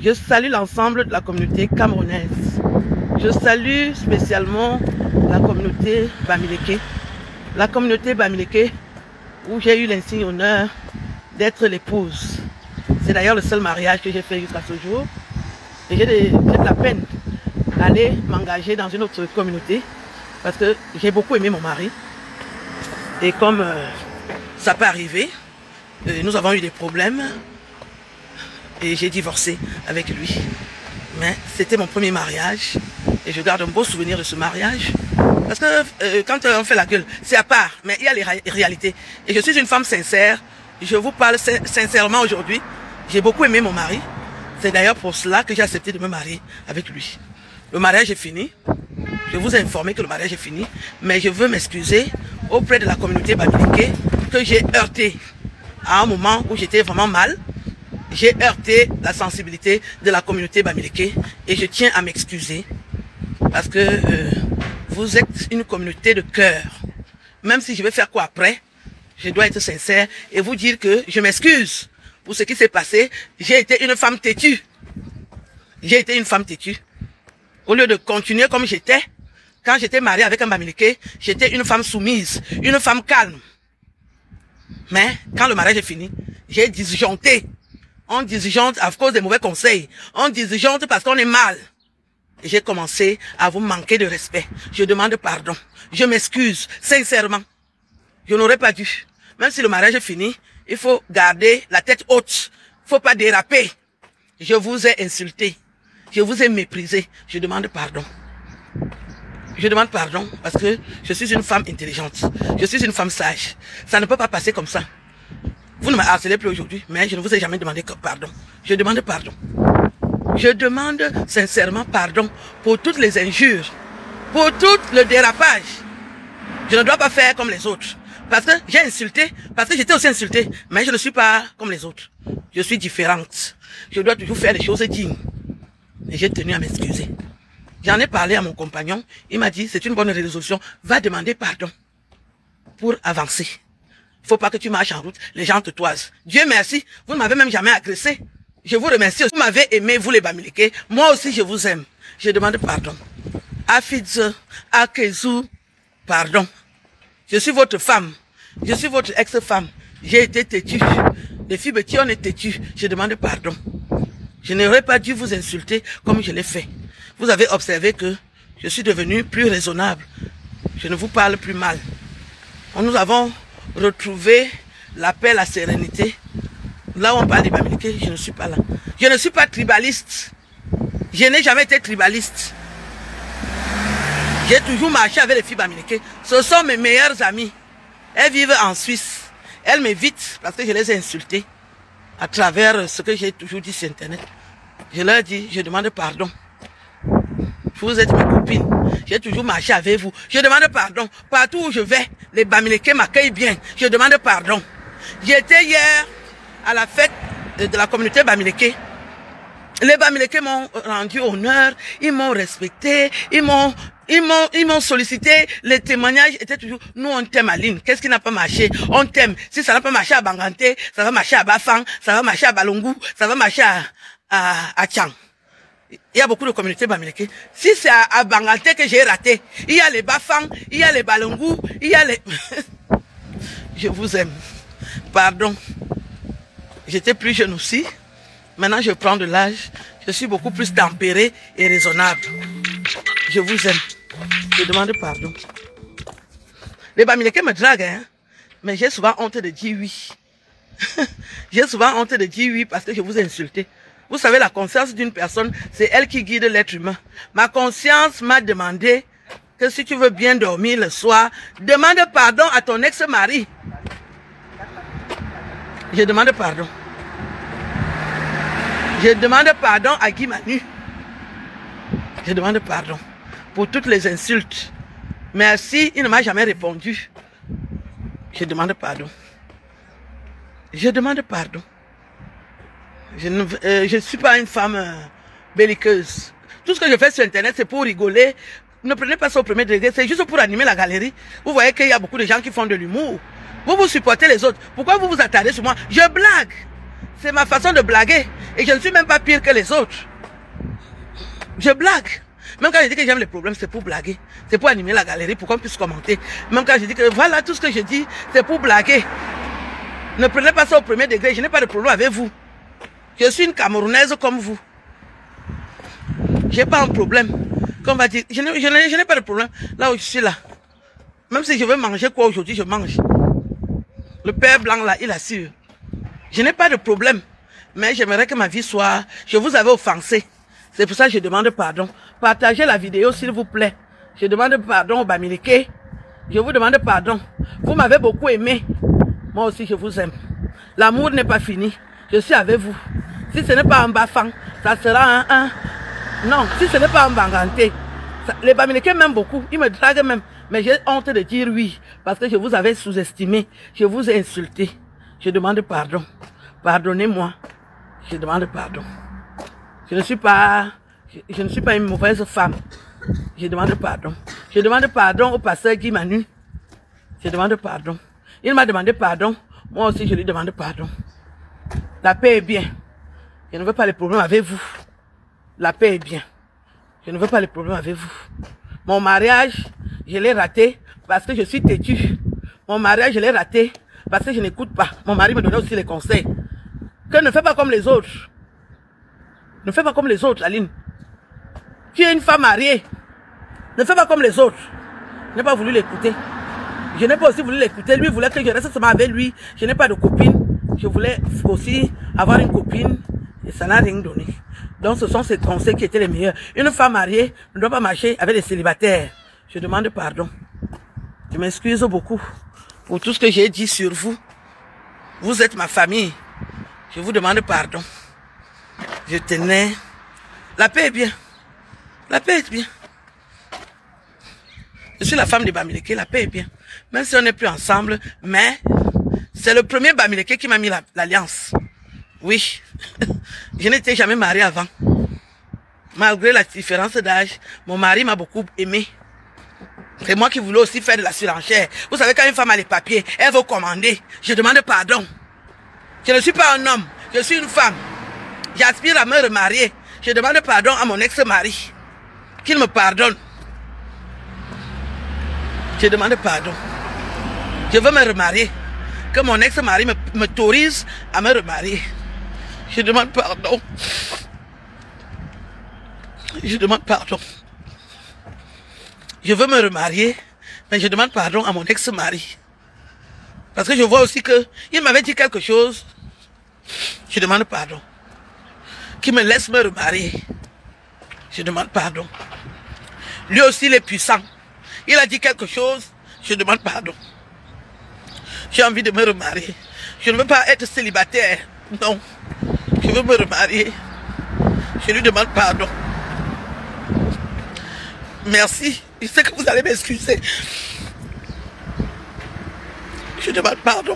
Je salue l'ensemble de la communauté camerounaise. Je salue spécialement la communauté Bamileke. La communauté Bamileke où j'ai eu l'insigne honneur d'être l'épouse. C'est d'ailleurs le seul mariage que j'ai fait jusqu'à ce jour. Et j'ai de la peine d'aller m'engager dans une autre communauté parce que j'ai beaucoup aimé mon mari. Et comme ça peut arriver, nous avons eu des problèmes et j'ai divorcé avec lui. Mais c'était mon premier mariage et je garde un beau souvenir de ce mariage. Parce que quand on fait la gueule, c'est à part, mais il y a les réalités. Et je suis une femme sincère, je vous parle sincèrement aujourd'hui. J'ai beaucoup aimé mon mari. C'est d'ailleurs pour cela que j'ai accepté de me marier avec lui. Le mariage est fini. Je vous ai informé que le mariage est fini. Mais je veux m'excuser auprès de la communauté Bamileke que j'ai heurté à un moment où j'étais vraiment mal. J'ai heurté la sensibilité de la communauté Bamileke et je tiens à m'excuser parce que vous êtes une communauté de cœur. Même si je vais faire quoi après, je dois être sincère et vous dire que je m'excuse pour ce qui s'est passé. J'ai été une femme têtue. J'ai été une femme têtue. Au lieu de continuer comme j'étais, quand j'étais mariée avec un Bamileke, j'étais une femme soumise, une femme calme. Mais quand le mariage est fini, j'ai disjoncté. On disjoncte à cause des mauvais conseils. On disjoncte parce qu'on est mal. Et j'ai commencé à vous manquer de respect. Je demande pardon. Je m'excuse, sincèrement. Je n'aurais pas dû. Même si le mariage est fini, il faut garder la tête haute. Il ne faut pas déraper. Je vous ai insulté. Je vous ai méprisé. Je demande pardon. Je demande pardon parce que je suis une femme intelligente. Je suis une femme sage. Ça ne peut pas passer comme ça. Vous ne me harcelez plus aujourd'hui, mais je ne vous ai jamais demandé pardon. Je demande pardon. Je demande sincèrement pardon pour toutes les injures, pour tout le dérapage. Je ne dois pas faire comme les autres. Parce que j'ai insulté, parce que j'étais aussi insultée, mais je ne suis pas comme les autres. Je suis différente. Je dois toujours faire les choses dignes. Et j'ai tenu à m'excuser. J'en ai parlé à mon compagnon. Il m'a dit, c'est une bonne résolution. Va demander pardon pour avancer. Il ne faut pas que tu marches en route, les gens te toisent. Dieu merci, vous ne m'avez même jamais agressé. Je vous remercie. Vous m'avez aimé, vous les Bamileke. Moi aussi, je vous aime. Je demande pardon. Afidze, Akezou, pardon. Je suis votre femme. Je suis votre ex-femme. J'ai été têtue. Les filles petits, on est têtues. Je demande pardon. Je n'aurais pas dû vous insulter comme je l'ai fait. Vous avez observé que je suis devenue plus raisonnable. Je ne vous parle plus mal. Nous avons retrouvé la paix, la sérénité. Là où on parle des Bamileke, je ne suis pas là. Je ne suis pas tribaliste. Je n'ai jamais été tribaliste. J'ai toujours marché avec les filles Bamileke. Ce sont mes meilleures amies. Elles vivent en Suisse. Elles m'évitent parce que je les ai insultées à travers ce que j'ai toujours dit sur Internet. Je leur dis, je demande pardon. Vous êtes mes copines. J'ai toujours marché avec vous. Je demande pardon. Partout où je vais, les Bamileke m'accueillent bien. Je demande pardon. J'étais hier à la fête de la communauté Bamileke. Les Bamileke m'ont rendu honneur, ils m'ont respecté, ils m'ont sollicité. Les témoignages étaient toujours, nous on t'aime Aline. Qu'est-ce qui n'a pas marché? On t'aime. Si ça n'a pas marché à Banganté, ça va marcher à Bafang, ça va marcher à Balongu, ça va marcher à Tchang. Il y a beaucoup de communautés Bamileke. Si c'est à Banganté que j'ai raté, il y a les Bafang, il y a les Balongu, il y a les... Je vous aime. Pardon. J'étais plus jeune aussi. Maintenant, je prends de l'âge. Je suis beaucoup plus tempéré et raisonnable. Je vous aime. Je demande pardon. Les Bamileke me draguent, hein? Mais j'ai souvent honte de dire oui. J'ai souvent honte de dire oui parce que je vous ai insulté. Vous savez, la conscience d'une personne, c'est elle qui guide l'être humain. Ma conscience m'a demandé que si tu veux bien dormir le soir, demande pardon à ton ex-mari. Je demande pardon. Je demande pardon à Guy Manu. Je demande pardon pour toutes les insultes. Merci, il ne m'a jamais répondu. Je demande pardon. Je demande pardon. Je ne suis pas une femme belliqueuse. Tout ce que je fais sur Internet, c'est pour rigoler. Ne prenez pas ça au premier degré, c'est juste pour animer la galerie. Vous voyez qu'il y a beaucoup de gens qui font de l'humour. Vous supportez les autres. Pourquoi vous vous attardez sur moi? Je blague. C'est ma façon de blaguer. Et je ne suis même pas pire que les autres. Je blague. Même quand je dis que j'aime les problèmes, c'est pour blaguer. C'est pour animer la galerie, pour qu'on puisse commenter. Même quand je dis que voilà, tout ce que je dis, c'est pour blaguer. Ne prenez pas ça au premier degré. Je n'ai pas de problème avec vous. Je suis une Camerounaise comme vous. Je n'ai pas un problème. Qu'on va dire, je n'ai pas de problème. Là où je suis là. Même si je veux manger quoi aujourd'hui, je mange. Le père blanc là, il assure. Je n'ai pas de problème. Mais j'aimerais que ma vie soit... Je vous avais offensé. C'est pour ça que je demande pardon. Partagez la vidéo s'il vous plaît. Je demande pardon au Bamileke. Je vous demande pardon. Vous m'avez beaucoup aimé. Moi aussi je vous aime. L'amour n'est pas fini. Je suis avec vous. Si ce n'est pas un bafang, ça sera un... Non, si ce n'est pas un banganté. Les Bamileke m'aiment beaucoup. Ils me draguent même. Mais j'ai honte de dire oui. Parce que je vous avais sous-estimé. Je vous ai insulté. Je demande pardon. Pardonnez-moi. Je demande pardon. Je ne suis pas une mauvaise femme. Je demande pardon. Je demande pardon au pasteur Guy Manu. Je demande pardon. Il m'a demandé pardon. Moi aussi, je lui demande pardon. La paix est bien. Je ne veux pas les problèmes avec vous. La paix est bien. Je ne veux pas les problèmes avec vous. Mon mariage, je l'ai raté parce que je suis têtu. Mon mariage, je l'ai raté parce que je n'écoute pas. Mon mari me donnait aussi les conseils. Que ne fais pas comme les autres. Ne fais pas comme les autres, Aline. Tu es une femme mariée. Ne fais pas comme les autres. Je n'ai pas voulu l'écouter. Je n'ai pas aussi voulu l'écouter. Lui voulait que je reste seulement avec lui. Je n'ai pas de copine. Je voulais aussi avoir une copine. Et ça n'a rien donné. Donc ce sont ces conseils qui étaient les meilleurs. Une femme mariée ne doit pas marcher avec des célibataires. Je demande pardon. Je m'excuse beaucoup pour tout ce que j'ai dit sur vous. Vous êtes ma famille. Je vous demande pardon. Je tenais. La paix est bien. La paix est bien. Je suis la femme de Bamileke, la paix est bien. Même si on n'est plus ensemble, mais c'est le premier Bamileke qui m'a mis l'alliance. Oui. Je n'étais jamais mariée avant. Malgré la différence d'âge, mon mari m'a beaucoup aimé. C'est moi qui voulais aussi faire de la surenchère. Vous savez, quand une femme a les papiers, elle veut commander. Je demande pardon. Je ne suis pas un homme, je suis une femme. J'aspire à me remarier. Je demande pardon à mon ex-mari. Qu'il me pardonne. Je demande pardon. Je veux me remarier. Que mon ex-mari m'autorise à me remarier. Je demande pardon. Je demande pardon. Je veux me remarier, mais je demande pardon à mon ex-mari. Parce que je vois aussi que il m'avait dit quelque chose. Je demande pardon. Qu'il me laisse me remarier. Je demande pardon. Lui aussi, il est puissant. Il a dit quelque chose. Je demande pardon. J'ai envie de me remarier. Je ne veux pas être célibataire. Non. Je veux me remarier. Je lui demande pardon. Merci. Je sais que vous allez m'excuser. Je demande pardon.